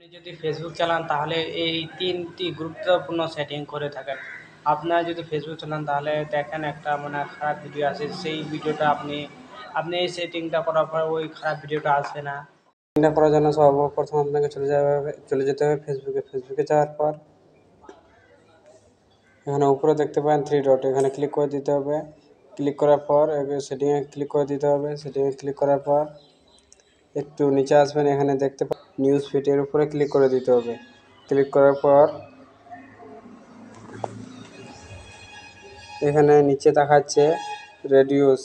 আপনি যদি ফেসবুক চালান তাহলে এই ৩টি গুরুত্বপূর্ণ সেটিং করে থাকেন। আপনারা যদি ফেসবুক চালান তাহলে দেখেন একটা খারাপ ভিডিও আসে, সেই ভিডিওটা আপনি এই সেটিংটা করার পর ওই খারাপ ভিডিওটা আসবে না। এটা করার জন্য সর্বপ্রথম আপনাকে চলে যেতে হবে ফেসবুকে যাওয়ার পর এখানে উপরে দেখতে পাবেন 3 ডট, এখানে ক্লিক করে দিতে হবে। ক্লিক করার পর সেটিংয়ে ক্লিক করে দিতে হবে। সেটিংয়ে ক্লিক করার পর একটু নিচে আসবেন, এখানে দেখতে পাবেন নিউজ ফিড, এর উপরে ক্লিক করে দিতে হবে। ক্লিক করার পর এখানে নিচে দেখাচ্ছে রেডিওস,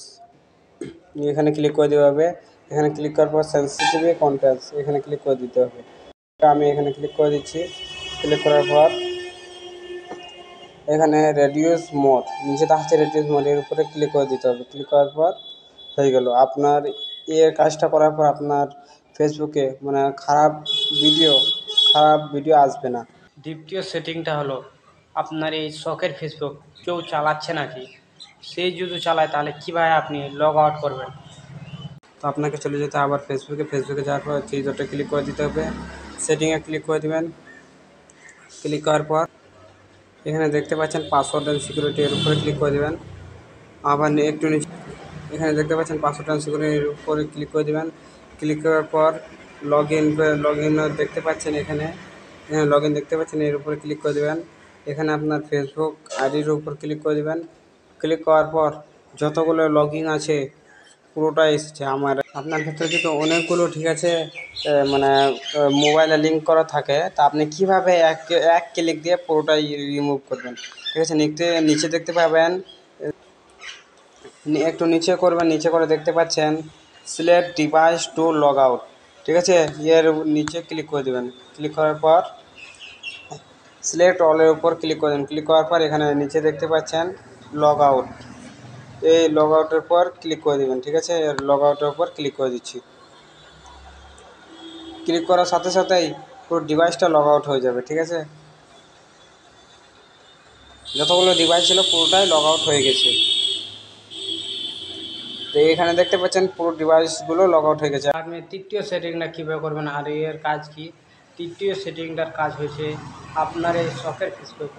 এখানে ক্লিক করে দিতে হবে। এখানে ক্লিক করার পর সেনসিটিভ কন্টেন্টস, এখানে ক্লিক করে দিতে হবে। আমি এখানে ক্লিক করে দিচ্ছি। ক্লিক করার পর এখানে রেডিউস মোড, নিচে দেখাচ্ছে রেডিউস মোড, এর উপরে ক্লিক করে দিতে হবে। ক্লিক করার পর হয়ে গেল। আপনার এর কাজটা করার পর আপনার ফেসবুকে খারাপ ভিডিও আসবে না। দ্বিতীয় সেটিংটা হলো আপনার এই শখের ফেসবুক কেউ চালাচ্ছে নাকি, সেই যদি চালায় তাহলে কীভাবে আপনি লগ আউট করবেন। তো আপনাকে চলে যেতে আবার ফেসবুকে যাওয়ার পর 3 ডটে ক্লিক করে দিতে হবে। সেটিংয়ে ক্লিক করে দেবেন। ক্লিক করার পর এখানে দেখতে পাচ্ছেন পাসওয়ার্ড অ্যান্ড সিকিউরিটি, এর উপরে ক্লিক করে দেবেন। আবার একটু নিচে এখানে দেখতে পাচ্ছেন পাসওয়ার্ড অ্যান্ড সিকিউরিটি, এর উপরে ক্লিক করে দেবেন। ক্লিক করার পর লগ ইন দেখতে পাচ্ছেন, এখানে লগ ইন দেখতে পাচ্ছেন, এর উপরে ক্লিক করে দেবেন। এখানে আপনার ফেসবুক আইডির উপর ক্লিক করে দেবেন। ক্লিক করার পর যতগুলো লগ ইন আছে পুরোটাই এসেছে আমার। আপনার ক্ষেত্রে যদি অনেকগুলো ঠিক আছে মোবাইলে লিঙ্ক করা থাকে, তা আপনি কীভাবে এক ক্লিক দিয়ে পুরোটাই রিমুভ করবেন। ঠিক আছে, নিচে দেখতে পাবেন, একটু নিচে করবেন, নিচে করে দেখতে পাচ্ছেন select device to log out. ঠিক আছে, এর নিচে ক্লিক করে দেবেন। ক্লিক করার পর সিলেক্ট অলের উপর ক্লিক করে দেবেন। ক্লিক করার পর এখানে নিচে দেখতে পাচ্ছেন লগ আউট, এই লগ আউটের পর ক্লিক করে দেবেন। ঠিক আছে, লগ আউটের উপর ক্লিক করে দিচ্ছি। ক্লিক করার সাথে সাথেই পুরো ডিভাইসটা লগ আউট হয়ে যাবে। ঠিক আছে, যতগুলো ডিভাইস ছিল পুরোটাই লগ আউট হয়ে গেছে। তো এখানে দেখতে পাচ্ছেন পুরো ডিভাইসগুলো লগ আউট হয়ে গেছে। আপনি তৃতীয় সেটিংটা কীভাবে করবেন আর এর কাজ কি? তৃতীয় সেটিংটার কাজ হয়েছে আপনার এই শখের ফেসবুক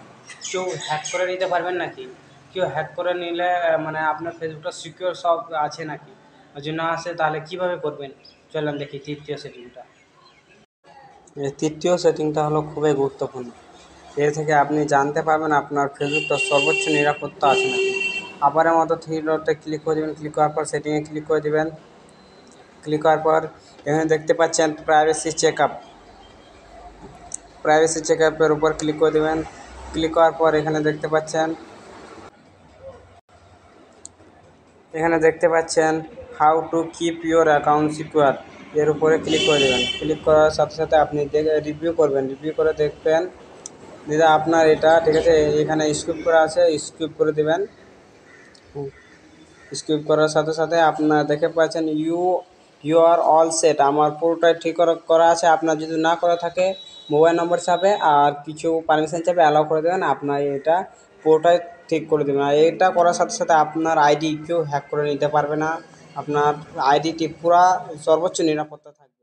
কেউ হ্যাক করে নিতে পারবেন নাকি, কেউ হ্যাক করে নিলে আপনার ফেসবুকটা সিকিউর সব আছে নাকি, যদি না আসে তাহলে কীভাবে করবেন চলেন দেখি তৃতীয় সেটিংটা। এই তৃতীয় সেটিংটা হলো খুবই গুরুত্বপূর্ণ। এর থেকে আপনি জানতে পারবেন আপনার ফেসবুকটা সর্বোচ্চ নিরাপত্তা আছে নাকি। আবারের মতো 3 ডটে ক্লিক করে দেবেন। ক্লিক করার পর সেটিংয়ে ক্লিক করে দেবেন। ক্লিক করার পর এখানে দেখতে পাচ্ছেন প্রাইভেসি চেকআপের উপর ক্লিক করে দেবেন। ক্লিক করার পর এখানে দেখতে পাচ্ছেন how to keep your account secure, এর উপরে ক্লিক করে দেবেন। ক্লিক করার সাথে সাথে আপনি রিভিউ করে দেখবেন দিদা আপনার এটা ঠিক আছে। এখানে স্কিপ করা আছে, স্কিপ করে দেবেন। স্কিপ করার সাথে সাথে আপনার দেখতে পাচ্ছেন ইউ আর অল সেট, আমার পুরোটাই ঠিক করা আছে। আপনার যদি না করা থাকে মোবাইল নম্বর চাবে আর কিছু পারমিশন চাবে, অ্যালাউ করে দেবেন। আপনার এটা পুরোটাই ঠিক করে দেবেন। আর এটা করার সাথে সাথে আপনার আইডি কেউ হ্যাক করে নিতে পারবে না। আপনার আইডিটি পুরা সর্বোচ্চ নিরাপত্তা থাকবে।